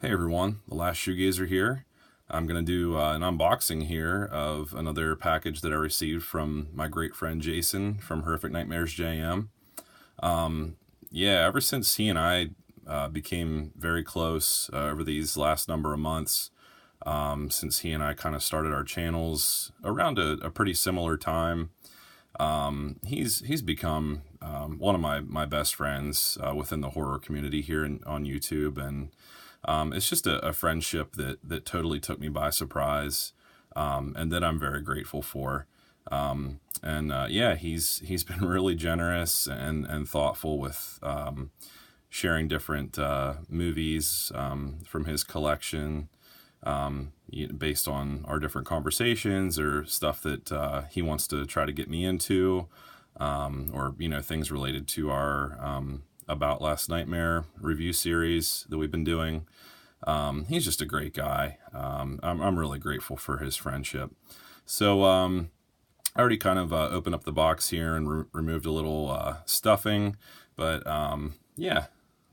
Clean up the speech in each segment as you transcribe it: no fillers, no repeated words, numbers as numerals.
Hey everyone, the last Shoegazer here. I'm going to do an unboxing here of another package that I received from my great friend Jason from Horrific Nightmares JM. Yeah, ever since he and I became very close over these last number of months, since he and I kind of started our channels around a pretty similar time, he's become one of my best friends within the horror community here on YouTube, and it's just a friendship that totally took me by surprise, and that I'm very grateful for. And he's been really generous and thoughtful with sharing different movies from his collection, based on our different conversations or stuff that he wants to try to get me into, or things related to our About Last Nightmare review series that we've been doing. He's just a great guy. I'm really grateful for his friendship. So I already kind of opened up the box here and removed a little stuffing, but yeah,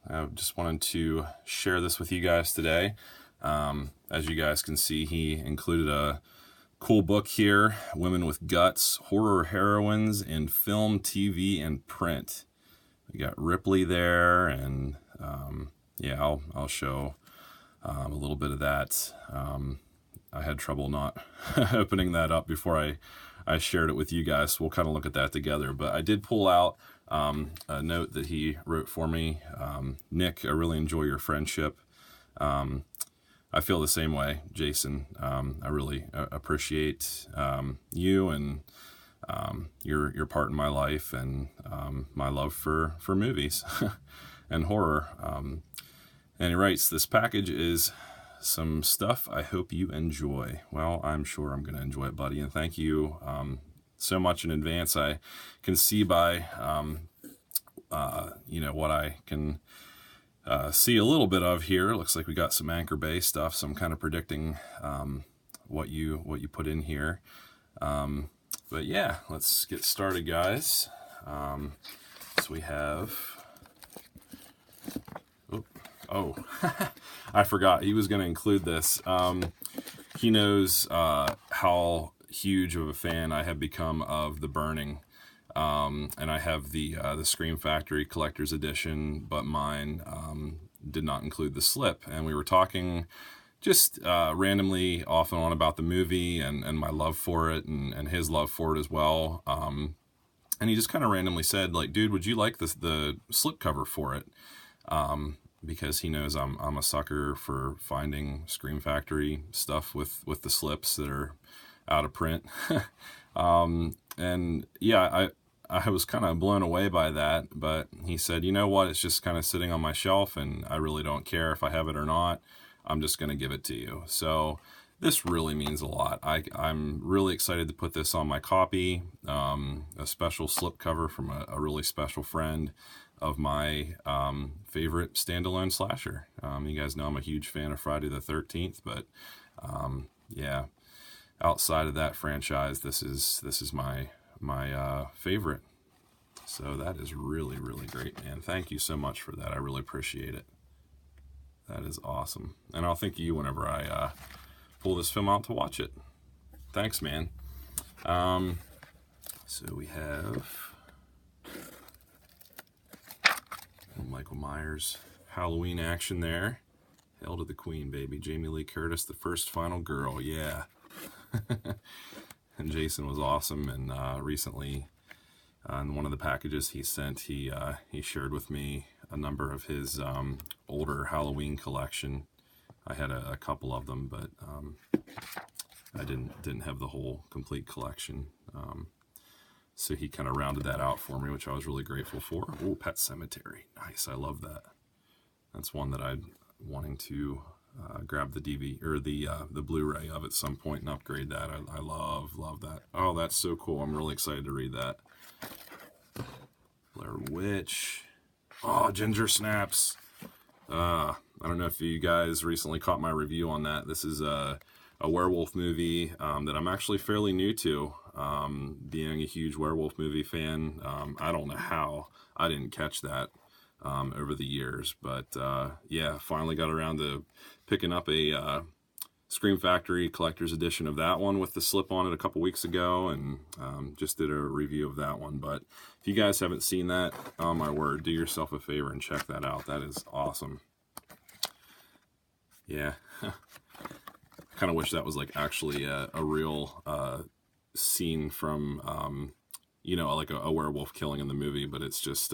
I just wanted to share this with you guys today. As you guys can see, he included a cool book here, Women with Guts, Horror Heroines in Film, TV, and Print. We got Ripley there, and yeah, I'll show a little bit of that. I had trouble not opening that up before I shared it with you guys, so we'll kind of look at that together. But I did pull out a note that he wrote for me. Nick, I really enjoy your friendship. I feel the same way, Jason. I really appreciate you and your part in my life, and my love for movies and horror. And he writes, "This package is some stuff I hope you enjoy." Well, I'm sure I'm going to enjoy it, buddy, and thank you so much in advance. I can see by what I can see a little bit of here. Looks like we got some Anchor Bay stuff, so I'm kind of predicting what you put in here. But yeah, let's get started, guys. So we have... Oh, I forgot. He was going to include this. He knows how huge of a fan I have become of The Burning. And I have the Scream Factory Collector's Edition, but mine did not include the slip. And we were talking just randomly off and on about the movie and my love for it, and his love for it as well. And he just kind of randomly said, like, "Dude, would you like the slip cover for it?" Because he knows I'm a sucker for finding Scream Factory stuff with the slips that are out of print. And yeah, I was kind of blown away by that, but he said, "You know what, it's just kind of sitting on my shelf, and I really don't care if I have it or not. I'm just going to give it to you." So this really means a lot. I'm really excited to put this on my copy, a special slipcover from a really special friend of my favorite standalone slasher. You guys know I'm a huge fan of Friday the 13th, but yeah, outside of that franchise, this is my favorite. So that is really, really great, man. Thank you so much for that. I really appreciate it. That is awesome. And I'll thank you whenever I pull this film out to watch it. Thanks, man. So we have Michael Myers Halloween action there. Hail to the Queen, baby. Jamie Lee Curtis, the first final girl. Yeah. And Jason was awesome, and recently in one of the packages he sent, he shared with me a number of his older Halloween collection. I had a couple of them, but I didn't have the whole complete collection. So he kind of rounded that out for me, which I was really grateful for. Oh, Pet Sematary. Nice. I love that. That's one that I'm wanting to grab the DVD or the Blu-ray of at some point and upgrade that. I love that. Oh, that's so cool. I'm really excited to read that. Blair Witch. Oh, Ginger Snaps. I don't know if you guys recently caught my review on that. This is a werewolf movie that I'm actually fairly new to. Being a huge werewolf movie fan, I don't know how I didn't catch that over the years. But yeah, finally got around to picking up a Scream Factory collector's edition of that one with the slip on it a couple weeks ago, and just did a review of that one. But if you guys haven't seen that, oh my word, do yourself a favor and check that out. That is awesome. Yeah. Kind of wish that was like actually a real scene from like a werewolf killing in the movie, but it's just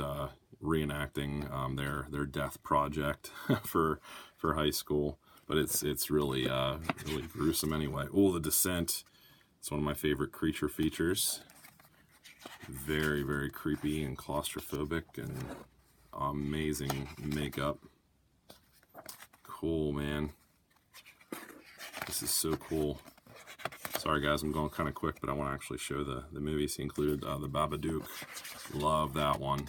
reenacting their death project for high school. But it's really really gruesome anyway. Oh, The Descent. It's one of my favorite creature features. Very, very creepy and claustrophobic and amazing makeup. Cool, man. This is so cool. Sorry guys, I'm going kind of quick, but I want to actually show the movies. He included The Babadook. Love that one.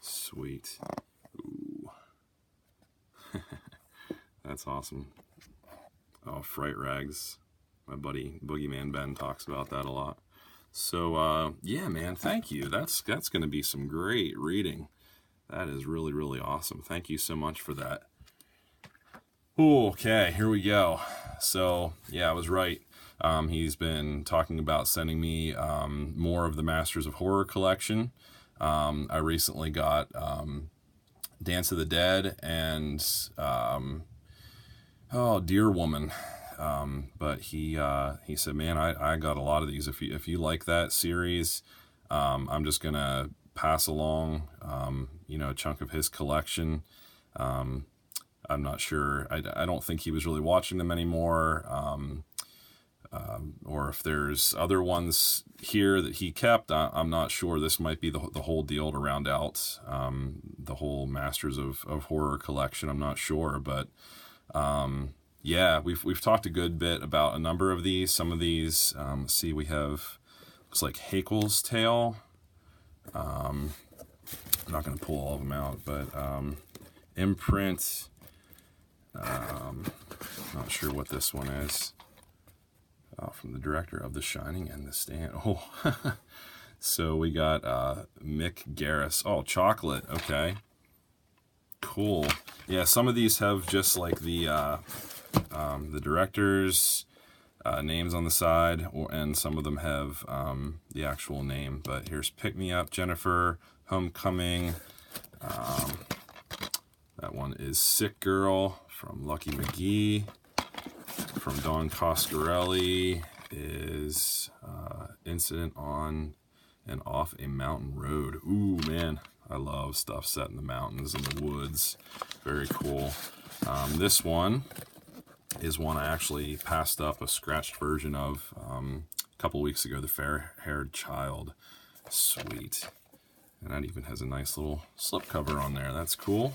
Sweet. Ooh. That's awesome. Oh, Fright Rags. My buddy Boogeyman Ben talks about that a lot. So yeah, man, thank you. That's going to be some great reading. That is really, really awesome. Thank you so much for that. Okay, here we go. So yeah, I was right. He's been talking about sending me more of the Masters of Horror collection. I recently got Dance of the Dead and Deer Woman. But he said, man, I got a lot of these. If you like that series, I'm just gonna pass along a chunk of his collection. I'm not sure. I don't think he was really watching them anymore. Or if there's other ones here that he kept, I'm not sure. This might be the whole deal to round out the whole Masters of Horror collection. I'm not sure, but yeah, we've talked a good bit about a number of these. Some of these, let's see, we have, looks like Hakel's Tale. I'm not going to pull all of them out, but Imprint. Not sure what this one is. From the director of The Shining and The Stand. Oh, so we got Mick Garris. Oh, Chocolate. Okay, cool. Yeah, some of these have just like the directors' names on the side, and some of them have the actual name. But here's Pick Me Up, Jennifer, Homecoming. That one is Sick Girl from Lucky McGee. From Don Coscarelli is Incident on and Off a Mountain Road. Ooh, man, I love stuff set in the mountains and the woods. Very cool. This one is one I actually passed up a scratched version of a couple weeks ago, The Fair-Haired Child. Sweet. And that even has a nice little slipcover on there. That's cool.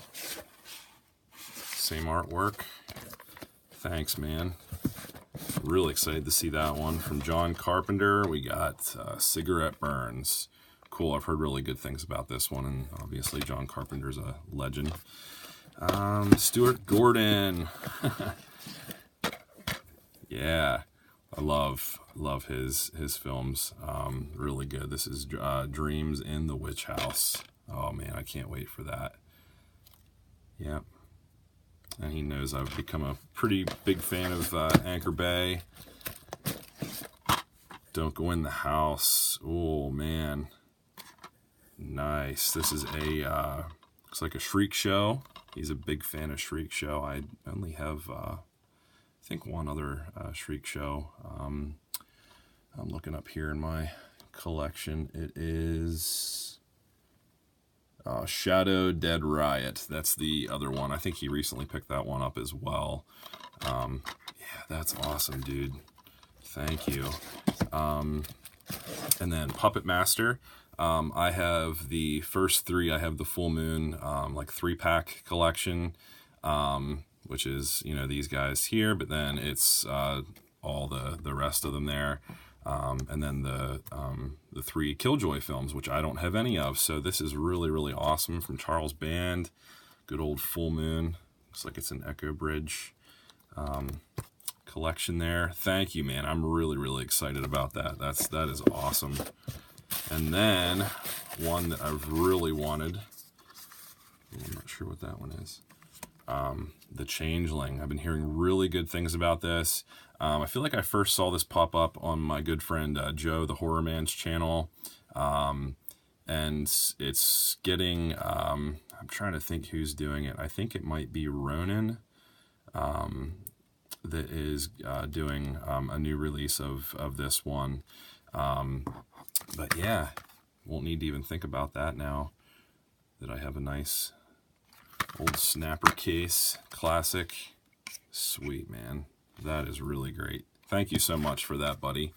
Same artwork. Thanks, man. Really excited to see that one. From John Carpenter, we got Cigarette Burns. Cool, I've heard really good things about this one, and obviously John Carpenter's a legend. Stuart Gordon. Yeah, I love his films. Really good. This is Dreams in the Witch House. Oh man, I can't wait for that. Yep. And he knows I've become a pretty big fan of Anchor Bay. Don't Go in the House. Oh man, nice. This is a looks like a Shriek Show. He's a big fan of Shriek Show. I only have I think one other Shriek Show. I'm looking up here in my collection. It is Shadow Dead Riot. That's the other one. I think he recently picked that one up as well. Yeah, that's awesome, dude. Thank you. And then Puppet Master. I have the first three. I have the Full Moon, like 3-pack collection, which is, these guys here, but then it's all the rest of them there. And then the 3 Killjoy films, which I don't have any of. So this is really, really awesome from Charles Band. Good old Full Moon. Looks like it's an Echo Bridge collection there. Thank you, man. I'm really, really excited about that. That is awesome. And then one that I've really wanted, I'm not sure what that one is, the Changeling. I've been hearing really good things about this. I feel like I first saw this pop up on my good friend Joe, the Horror Man's channel. And it's getting, I'm trying to think who's doing it. I think it might be Ronin that is doing a new release of this one. But yeah, won't need to even think about that now that I have a nice old snapper case. Classic. Sweet, man. That is really great. Thank you so much for that, buddy.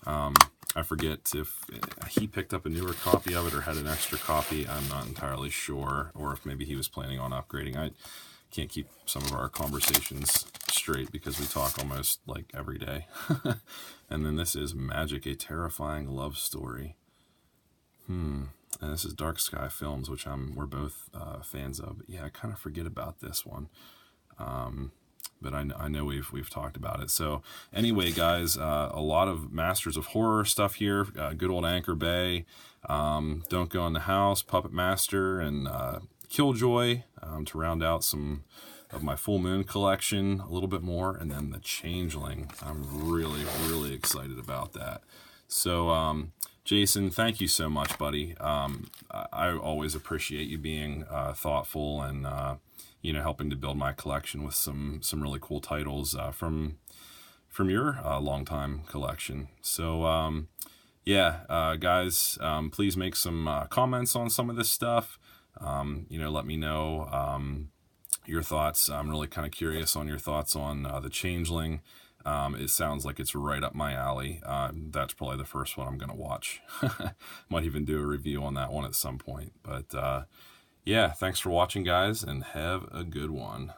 I forget if he picked up a newer copy of it or had an extra copy. I'm not entirely sure. Or if maybe he was planning on upgrading. I can't keep some of our conversations straight because we talk almost like every day. And then this is Magic, a Terrifying Love Story. And this is Dark Sky Films, which we're both fans of. But yeah, I kind of forget about this one. But I know we've talked about it. So anyway, guys, a lot of Masters of Horror stuff here. Good old Anchor Bay, Don't Go in the House, Puppet Master, and Killjoy to round out some of my Full Moon collection a little bit more. And then the Changeling. I'm really, really excited about that. So Jason, thank you so much, buddy. I always appreciate you being thoughtful and helping to build my collection with some really cool titles from your longtime collection. So guys, please make some comments on some of this stuff. Let me know your thoughts. I'm really kind of curious on your thoughts on the Changeling. It sounds like it's right up my alley. That's probably the first one I'm going to watch. Might even do a review on that one at some point. But yeah, thanks for watching, guys, and have a good one.